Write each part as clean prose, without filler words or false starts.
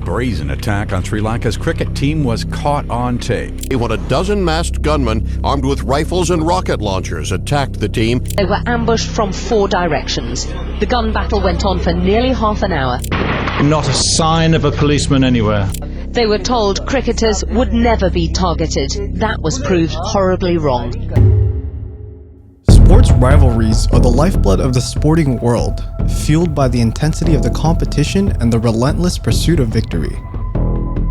brazen attack on Sri Lanka's cricket team was caught on tape. When a dozen masked gunmen armed with rifles and rocket launchers attacked the team. They were ambushed from 4 directions. The gun battle went on for nearly half an hour. Not a sign of a policeman anywhere. They were told cricketers would never be targeted. That was proved horribly wrong. Sports rivalries are the lifeblood of the sporting world, fueled by the intensity of the competition and the relentless pursuit of victory.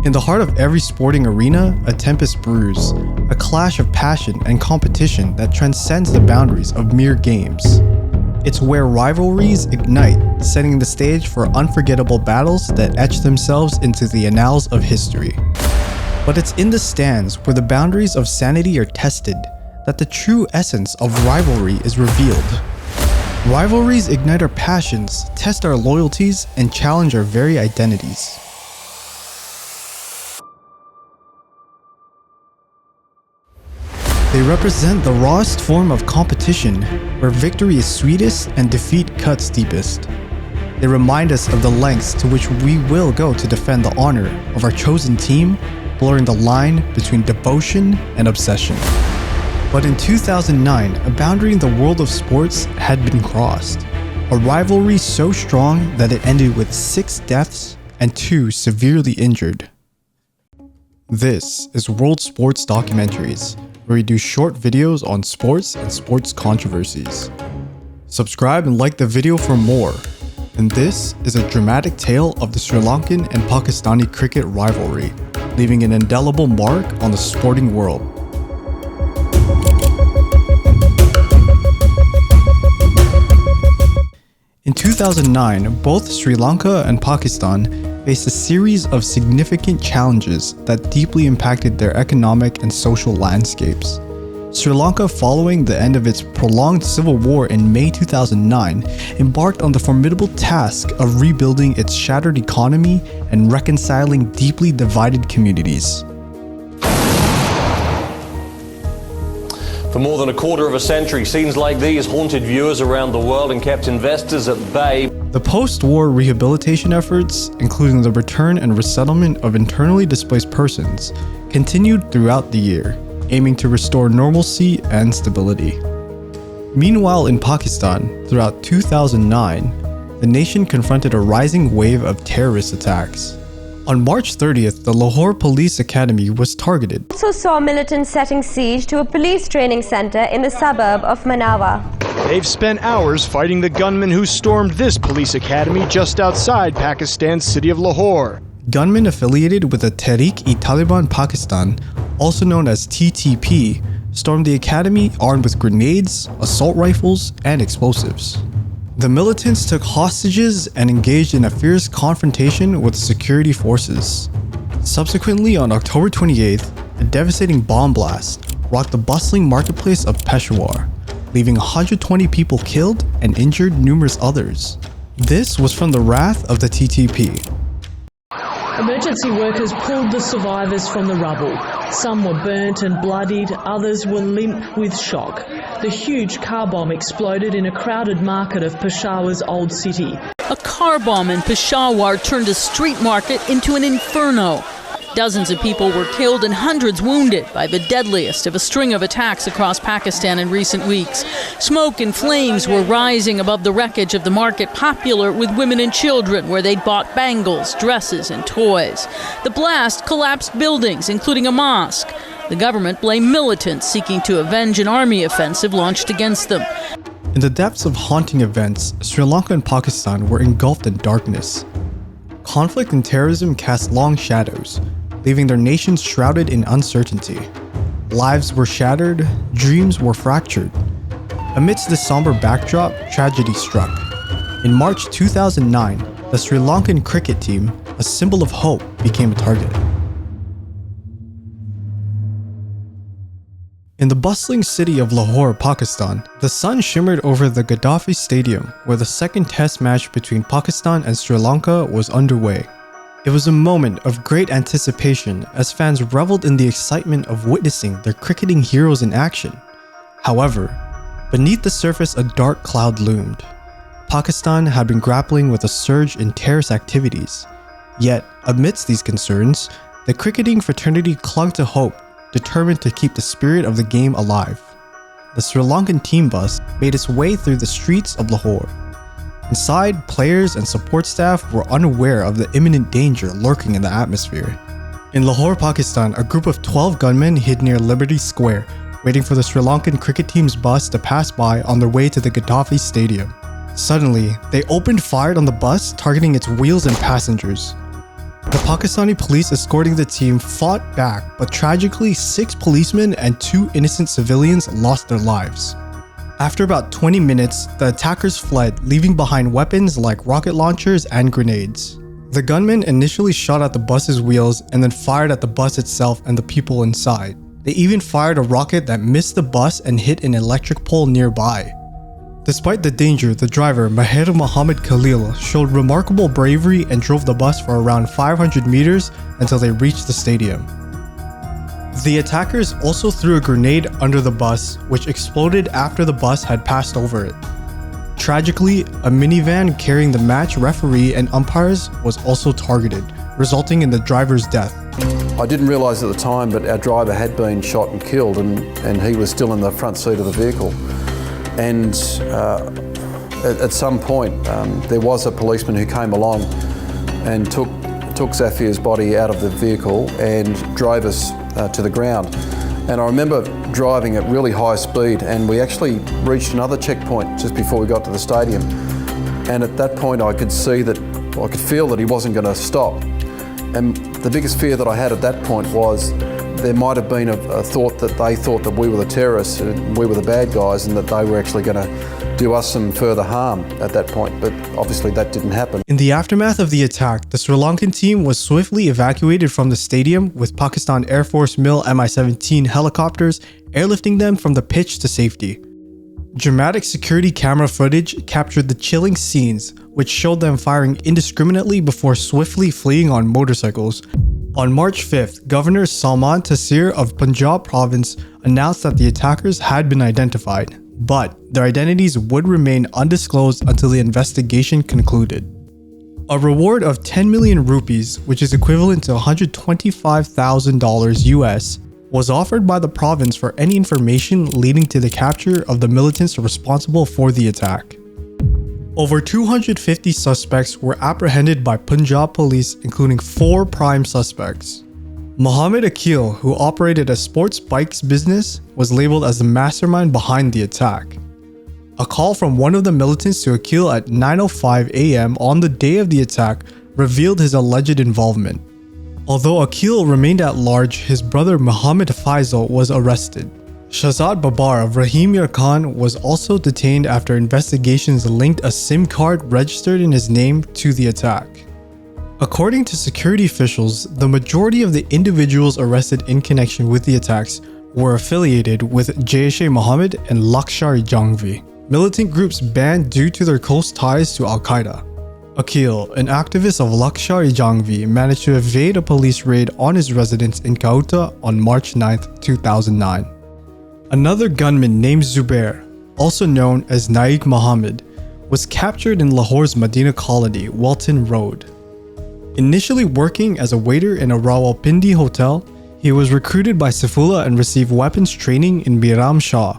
In the heart of every sporting arena, a tempest brews, a clash of passion and competition that transcends the boundaries of mere games. It's where rivalries ignite, setting the stage for unforgettable battles that etch themselves into the annals of history. But it's in the stands where the boundaries of sanity are tested that the true essence of rivalry is revealed. Rivalries ignite our passions, test our loyalties, and challenge our very identities. They represent the rawest form of competition, where victory is sweetest and defeat cuts deepest. They remind us of the lengths to which we will go to defend the honor of our chosen team, blurring the line between devotion and obsession. But in 2009, a boundary in the world of sports had been crossed. A rivalry so strong that it ended with 6 deaths and 2 severely injured. This is World Sports Documentaries, where we do short videos on sports and sports controversies. Subscribe and like the video for more. And this is a dramatic tale of the Sri Lankan and Pakistani cricket rivalry, leaving an indelible mark on the sporting world. In 2009, both Sri Lanka and Pakistan faced a series of significant challenges that deeply impacted their economic and social landscapes. Sri Lanka, following the end of its prolonged civil war in May 2009, embarked on the formidable task of rebuilding its shattered economy and reconciling deeply divided communities. For more than a quarter of a century, scenes like these haunted viewers around the world and kept investors at bay. The post-war rehabilitation efforts, including the return and resettlement of internally displaced persons, continued throughout the year, aiming to restore normalcy and stability. Meanwhile, in Pakistan, throughout 2009, the nation confronted a rising wave of terrorist attacks. On March 30th, the Lahore Police Academy was targeted. Also saw militants setting siege to a police training center in the suburb of Manawa. They've spent hours fighting the gunmen who stormed this police academy just outside Pakistan's city of Lahore. Gunmen affiliated with the Tehreek-e-Taliban Pakistan, also known as TTP, stormed the academy armed with grenades, assault rifles, and explosives. The militants took hostages and engaged in a fierce confrontation with security forces. Subsequently, on October 28th, a devastating bomb blast rocked the bustling marketplace of Peshawar, leaving 120 people killed and injured numerous others. This was from the wrath of the TTP. Emergency workers pulled the survivors from the rubble. Some were burnt and bloodied, others were limp with shock. The huge car bomb exploded in a crowded market of Peshawar's old city. A car bomb in Peshawar turned a street market into an inferno. Dozens of people were killed and hundreds wounded by the deadliest of a string of attacks across Pakistan in recent weeks. Smoke and flames were rising above the wreckage of the market popular with women and children, where they'd bought bangles, dresses and toys. The blast collapsed buildings, including a mosque. The government blamed militants seeking to avenge an army offensive launched against them. In the depths of haunting events, Sri Lanka and Pakistan were engulfed in darkness. Conflict and terrorism cast long shadows, leaving their nations shrouded in uncertainty. Lives were shattered, dreams were fractured. Amidst this somber backdrop, tragedy struck. In March 2009, the Sri Lankan cricket team, a symbol of hope, became a target. In the bustling city of Lahore, Pakistan, the sun shimmered over the Gaddafi Stadium, where the second test match between Pakistan and Sri Lanka was underway. It was a moment of great anticipation as fans reveled in the excitement of witnessing their cricketing heroes in action. However, beneath the surface a dark cloud loomed. Pakistan had been grappling with a surge in terrorist activities, Yet, amidst these concerns, the cricketing fraternity clung to hope, determined to keep the spirit of the game alive. The Sri Lankan team bus made its way through the streets of Lahore. Inside, players and support staff were unaware of the imminent danger lurking in the atmosphere. In Lahore, Pakistan, a group of 12 gunmen hid near Liberty Square, waiting for the Sri Lankan cricket team's bus to pass by on their way to the Gaddafi Stadium. Suddenly, they opened fire on the bus, targeting its wheels and passengers. The Pakistani police escorting the team fought back, but tragically 6 policemen and 2 innocent civilians lost their lives. After about 20 minutes, the attackers fled, leaving behind weapons like rocket launchers and grenades. The gunmen initially shot at the bus's wheels and then fired at the bus itself and the people inside. They even fired a rocket that missed the bus and hit an electric pole nearby. Despite the danger, the driver, Maher Muhammad Khalil, showed remarkable bravery and drove the bus for around 500 meters until they reached the stadium. The attackers also threw a grenade under the bus, which exploded after the bus had passed over it. Tragically, a minivan carrying the match referee and umpires was also targeted, resulting in the driver's death. I didn't realise at the time, but our driver had been shot and killed, and he was still in the front seat of the vehicle. And at some point, there was a policeman who came along and took Zafir's body out of the vehicle and drove us to the ground. And I remember driving at really high speed, and we actually reached another checkpoint just before we got to the stadium. And at that point I could feel that he wasn't going to stop. And the biggest fear that I had at that point was there might have been a thought that they thought that we were the terrorists and we were the bad guys, and that they were actually going to do us some further harm at that point, but obviously that didn't happen. In the aftermath of the attack, the Sri Lankan team was swiftly evacuated from the stadium, with Pakistan Air Force MiL Mi-17 helicopters airlifting them from the pitch to safety. Dramatic security camera footage captured the chilling scenes, which showed them firing indiscriminately before swiftly fleeing on motorcycles. On March 5th, Governor Salman Taseer of Punjab province announced that the attackers had been identified, but their identities would remain undisclosed until the investigation concluded. A reward of 10 million rupees, which is equivalent to $125,000 US, was offered by the province for any information leading to the capture of the militants responsible for the attack. Over 250 suspects were apprehended by Punjab police, including 4 prime suspects. Mohammed Akil, who operated a sports bikes business, was labeled as the mastermind behind the attack. A call from one of the militants to Akil at 9:05 a.m. on the day of the attack revealed his alleged involvement. Although Akil remained at large, his brother Muhammad Faisal was arrested. Shahzad Babar of Rahim Yar Khan was also detained after investigations linked a SIM card registered in his name to the attack. According to security officials, the majority of the individuals arrested in connection with the attacks were affiliated with Jaish-e-Mohammed and Lashkar-e-Jhangvi, militant groups banned due to their close ties to Al-Qaeda. Akil, an activist of Lashkar-e-Jhangvi, managed to evade a police raid on his residence in Kauta on March 9, 2009. Another gunman named Zubair, also known as Naik Mohammed, was captured in Lahore's Medina colony, Welton Road. Initially working as a waiter in a Rawalpindi hotel, he was recruited by Saifullah and received weapons training in Biram Shah.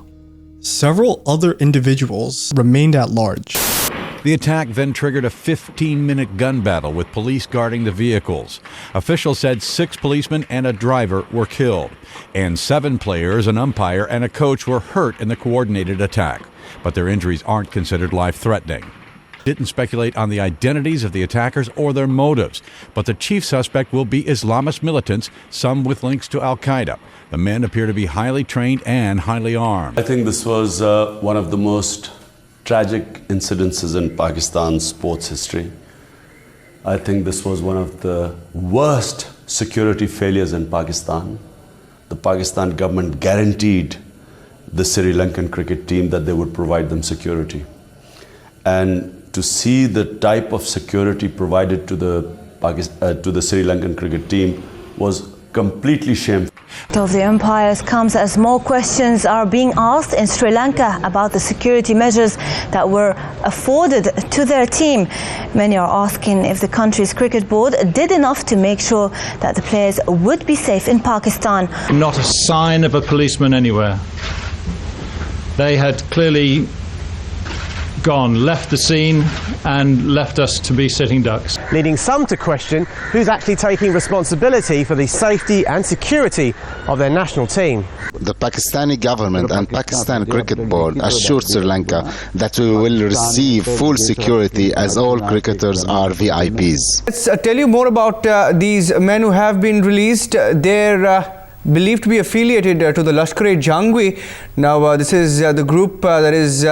Several other individuals remained at large. The attack then triggered a 15-minute gun battle with police guarding the vehicles. Officials said 6 policemen and a driver were killed, and 7 players, an umpire, and a coach were hurt in the coordinated attack, but their injuries aren't considered life-threatening. Didn't speculate on the identities of the attackers or their motives, but the chief suspect will be Islamist militants, some with links to Al-Qaeda. The men appear to be highly trained and highly armed. I think this was one of the most tragic incidences in Pakistan's sports history. I think this was one of the worst security failures in Pakistan. The Pakistan government guaranteed the Sri Lankan cricket team that they would provide them security. And to see the type of security provided to the Sri Lankan cricket team was completely shameful. Of the umpires comes as more questions are being asked in Sri Lanka about the security measures that were afforded to their team. Many are asking if the country's cricket board did enough to make sure that the players would be safe in Pakistan. Not a sign of a policeman anywhere. They had clearly left the scene and left us to be sitting ducks. Leading some to question who's actually taking responsibility for the safety and security of their national team. The Pakistani government and Pakistan Cricket Board assured Sri Lanka that we will receive full security as all cricketers are VIPs. Let's tell you more about these men who have been released. They're believed to be affiliated to the Lashkar-e-Jhangvi. Now this is the group that is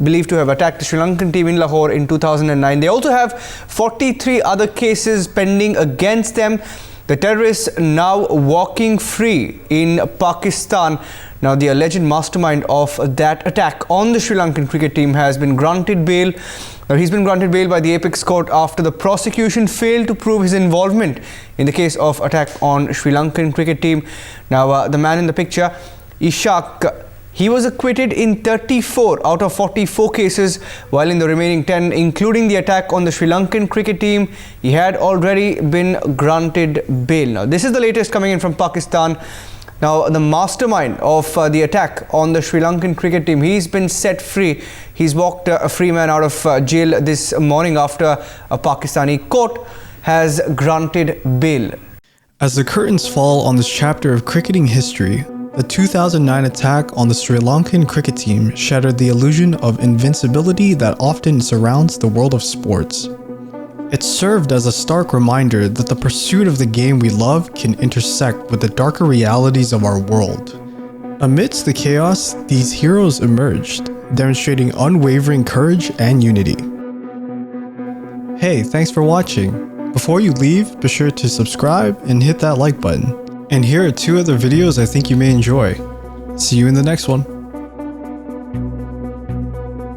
believed to have attacked the Sri Lankan team in Lahore in 2009. They also have 43 other cases pending against them. The terrorists now walking free in Pakistan. Now the alleged mastermind of that attack on the Sri Lankan cricket team has been granted bail. Now he's been granted bail by the Apex Court after the prosecution failed to prove his involvement in the case of attack on Sri Lankan cricket team. Now the man in the picture, Ishak, he was acquitted in 34 out of 44 cases, while in the remaining 10, including the attack on the Sri Lankan cricket team, he had already been granted bail. Now, this is the latest coming in from Pakistan. Now, the mastermind of the attack on the Sri Lankan cricket team, he's been set free. He's walked a free man out of jail this morning after a Pakistani court has granted bail. As the curtains fall on this chapter of cricketing history, the 2009 attack on the Sri Lankan cricket team shattered the illusion of invincibility that often surrounds the world of sports. It served as a stark reminder that the pursuit of the game we love can intersect with the darker realities of our world. Amidst the chaos, these heroes emerged, demonstrating unwavering courage and unity. Hey, thanks for watching. Before you leave, be sure to subscribe and hit that like button. And here are 2 other videos I think you may enjoy. See you in the next one.